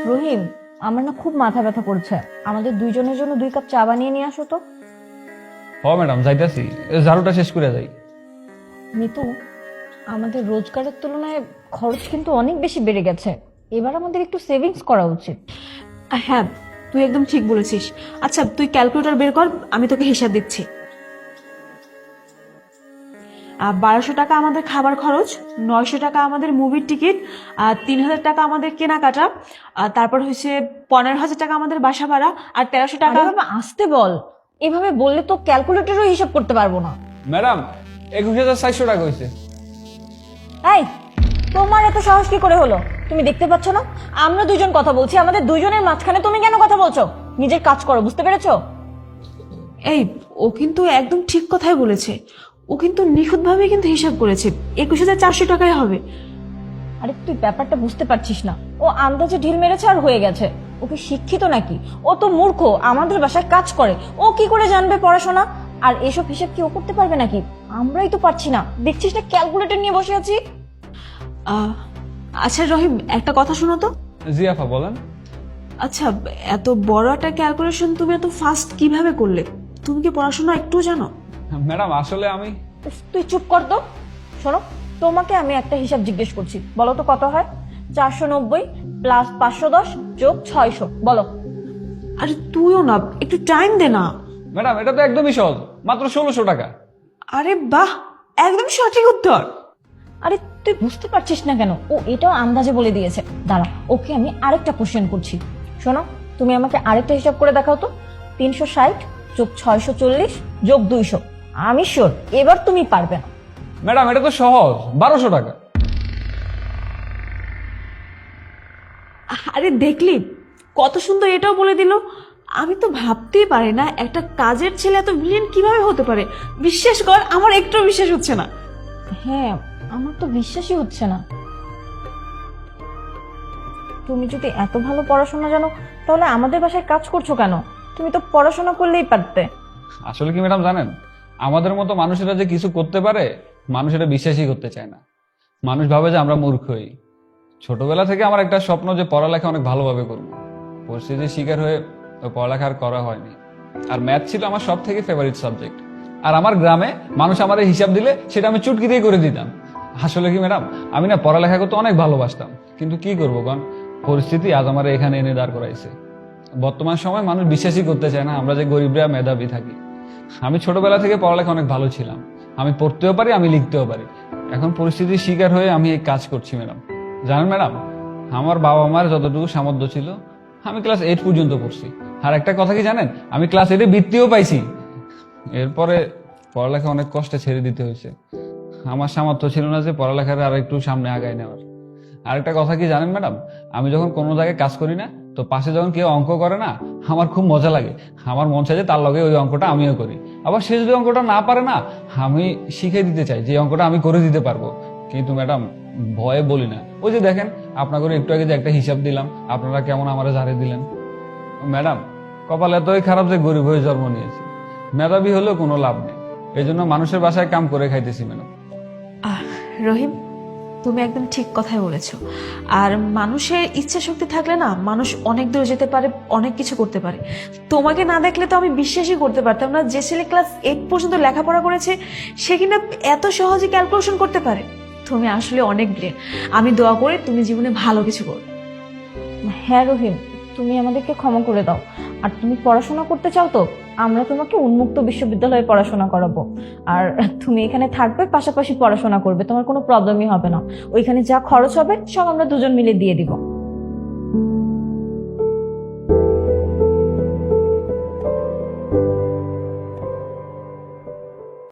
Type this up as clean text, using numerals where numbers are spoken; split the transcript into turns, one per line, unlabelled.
রহিম, আমার না খুব মাথা ব্যথা করছে, আমাদের দুইজনের জন্য 2 কাপ চা বানিয়ে নিয়ে আসো তো।
ম্যাডাম যাইতাছি, ঝাড়ুটা শেষ করে যাই।
মিতু, আমাদের রোজগারের তুলনায় খরচ কিন্তু অনেক বেশি বেড়ে গেছে, এবার আমাদের একটু সেভিংস করা উচিত।
হ্যাঁ, তুই একদম ঠিক বলেছিস। আচ্ছা, তুই ক্যালকুলেটর বের কর, আমি তোকে হিসাব দিচ্ছি। 1200 টাকা আমাদের খাবার খরচ, 900 টাকা আমাদের মুভির টিকিট, 3000 টাকা আমাদের কেনাকাটা, তারপর হচ্ছে 15,000 টাকা আমাদের বাসা ভাড়া, আর 1300 টাকা।
এভাবে আসতে বল, এভাবে বললে তো ক্যালকুলেটরও হিসাব করতে পারবো না।
ম্যাডাম 21,400 টাকা হয়েছে।
এই, তোমার এত সাহস কি করে হলো? তুমি দেখতে পাচ্ছ না আমরা দুজন কথা বলছি, আমাদের দুজনের মাঝখানে তুমি কেন কথা বলছো? নিজের কাজ করো, বুঝতে পেরেছো?
এই, ও কিন্তু একদম ঠিক কথাই বলেছে। ও কিন্তু নিখুঁতভাবে কিন্তু হিসাব করেছে, 21,400 টাকাই হবে।
আরে তুই ব্যাপারটা বুঝতে পারছিস না, ও আন্দাজে ঢিল মেরেছে আর হয়ে গেছে। ওকে শিক্ষিত নাকি? ও তো মূর্খ, আমাদের বাসায় কাজ করে, ও কি করে জানবে পড়াশোনা? আর এসব হিসাব কি ও করতে পারবে নাকি? আমরাই তো পারছি না, দেখছিস না ক্যালকুলেটর নিয়ে বসে আছি।
আচ্ছা রহিম, একটা কথা শোনো তো।
জি আফা বলেন।
আচ্ছা, এত বড় একটা ক্যালকুলেশন তুমি এত ফাস্ট কিভাবে করলে? তুমি কি পড়াশোনা একটু জানো?
ম্যাডাম আসলে আমি
উফ, তুই চুপ কর তো। শোনো, তোমাকে আমি একটা হিসাব জিজ্ঞেস করছি, বলো তো কত হয়? 490 প্লাস 510 যোগ 600, বলো।
আরে তুইও না, একটু টাইম দে না।
ম্যাডাম এটা তো একদমই সহজ, মাত্র 1600 টাকা।
আরে বাহ, একদম সঠিক উত্তর।
আরে তুই বুঝতে পারছিস না কেন? ও এটাও আন্দাজে বলে দিয়েছে। দাঁড়া, ওকে আমি আরেকটা কোশ্চেন করছি। শোনো, তুমি আমাকে আরেকটা হিসাব করে দেখাও তো। 360 যোগ 640 যোগ 200। আমি শিওর এবার তুমি পারবে না।
ম্যাডাম এটা তো সহজ, 1200 টাকা।
আরে দেখলি কত সুন্দর, এটাও বলে দিল। আমি তো ভাবতেই পারি না একটা কাজের ছেলে এত ব্রিলিয়েন্ট কিভাবে হতে পারে। বিশ্বাস কর, আমার একটু বিশ্বাস হচ্ছে না।
হ্যাঁ, আমার তো বিশ্বাসই হচ্ছে না। তুমি যদি এত ভালো পড়াশোনা জানো, তাহলে আমাদের বাসায় কাজ করছো কেন? তুমি তো পড়াশোনা করলেই পারতে।
আসলে কি ম্যাডাম জানেন, আমাদের মতো মানুষেরা যে কিছু করতে পারে, মানুষ এটা বিশ্বাসই করতে চায় না। মানুষ ভাবে যে আমরা মূর্খই। ছোটবেলা থেকে আমার একটা স্বপ্ন যে পড়ালেখা অনেক ভালোভাবে করব। পরিস্থিতির শিকার হয়ে ওই পড়ালেখা আর করা হয়নি। আর ম্যাথ ছিল আমার সব থেকে ফেভারিট সাবজেক্ট। আর আমার গ্রামে মানুষ আমার হিসাব দিলে সেটা আমি চুটকি দিয়ে করে দিতাম। আসলে কি ম্যাডাম, আমি না পড়ালেখা করতে অনেক ভালোবাসতাম, কিন্তু কি করবো কারণ পরিস্থিতি আজ আমার এখানে এনে দাঁড় করাইছে। বর্তমান সময় মানুষ বিশ্বাসই করতে চায় না আমরা যে গরিবরা মেধাবী থাকি। আমি ছোটবেলা থেকে পড়ালেখা অনেক ভালো ছিলাম, আমি পড়তেও পারি, আমি লিখতেও পারি। এখন পরিস্থিতির শিকার হয়ে আমি এই কাজ করছি ম্যাডাম। জানেন ম্যাডাম, আমার বাবা মার যতটুকু সামর্থ্য ছিল আমি ক্লাস 8 পর্যন্ত পড়ছি। আর একটা কথা কি জানেন, আমি ক্লাস 8-এ বৃত্তিও পাইছি। এরপরে পড়ালেখা অনেক কষ্টে ছেড়ে দিতে হয়েছে। আমার সামর্থ্য ছিল না যে পড়ালেখার আর একটু সামনে আগায় নেওয়ার। আরেকটা কথা কি জানেন ম্যাডাম, আমি যখন কোনো জায়গায় কাজ করি না, তো পাশে যখন কেউ অঙ্ক করে না, আমার খুব মজা লাগে। আমার মন চায় যে তার লগে ওই অঙ্কটা আমিও করি। আবার সে যদি অঙ্কটা না পারে না, আমি শিখিয়ে দিতে চাই যে অঙ্কটা আমি করে দিতে পারবো। কিন্তু ম্যাডাম ভয়ে বলি না। ওই যে দেখেন, আপনাদের একটু আগে যে একটা হিসাব দিলাম, আপনারা কেমন আমারে ঝাড়ে দিলেন। ম্যাডাম কপাল এতই খারাপ যে গরিব হয়ে জন্ম নিয়েছি। মেধাবী হলেও কোনো লাভ নেই, এই জন্য মানুষের বাসায় কাম করে খাইতেছি ম্যাডাম।
রহিম, তুমি একদম ঠিক কথাই বলেছো। আর মানুষের ইচ্ছা শক্তি থাকলে না, মানুষ অনেক দূর যেতে পারে, অনেক কিছু করতে পারে। তোমাকে না দেখলে তো আমি বিশ্বাসই করতে পারতাম না যে ছেলে ক্লাস 8 পর্যন্ত লেখাপড়া করেছে সে কিনা এত সহজে ক্যালকুলেশন করতে পারে। তুমি আসলে অনেক ব্রেন। আমি দোয়া করি তুমি জীবনে ভালো কিছু করবে।
হ্যাঁ রহিম, তুমি আমাদেরকে ক্ষমা করে দাও। আর তুমি পড়াশোনা করতে চাও তো আমরা তোমাকে উন্মুক্ত বিশ্ববিদ্যালয়ে পড়াশোনা করাবো। আর তুমি এখানে থাকবে, পাশাপাশি পড়াশোনা করবে, তোমার কোনো প্রবলেমই হবে না। ওইখানে যা খরচ হবে সব আমরা দুজন মিলে দিয়ে দিব।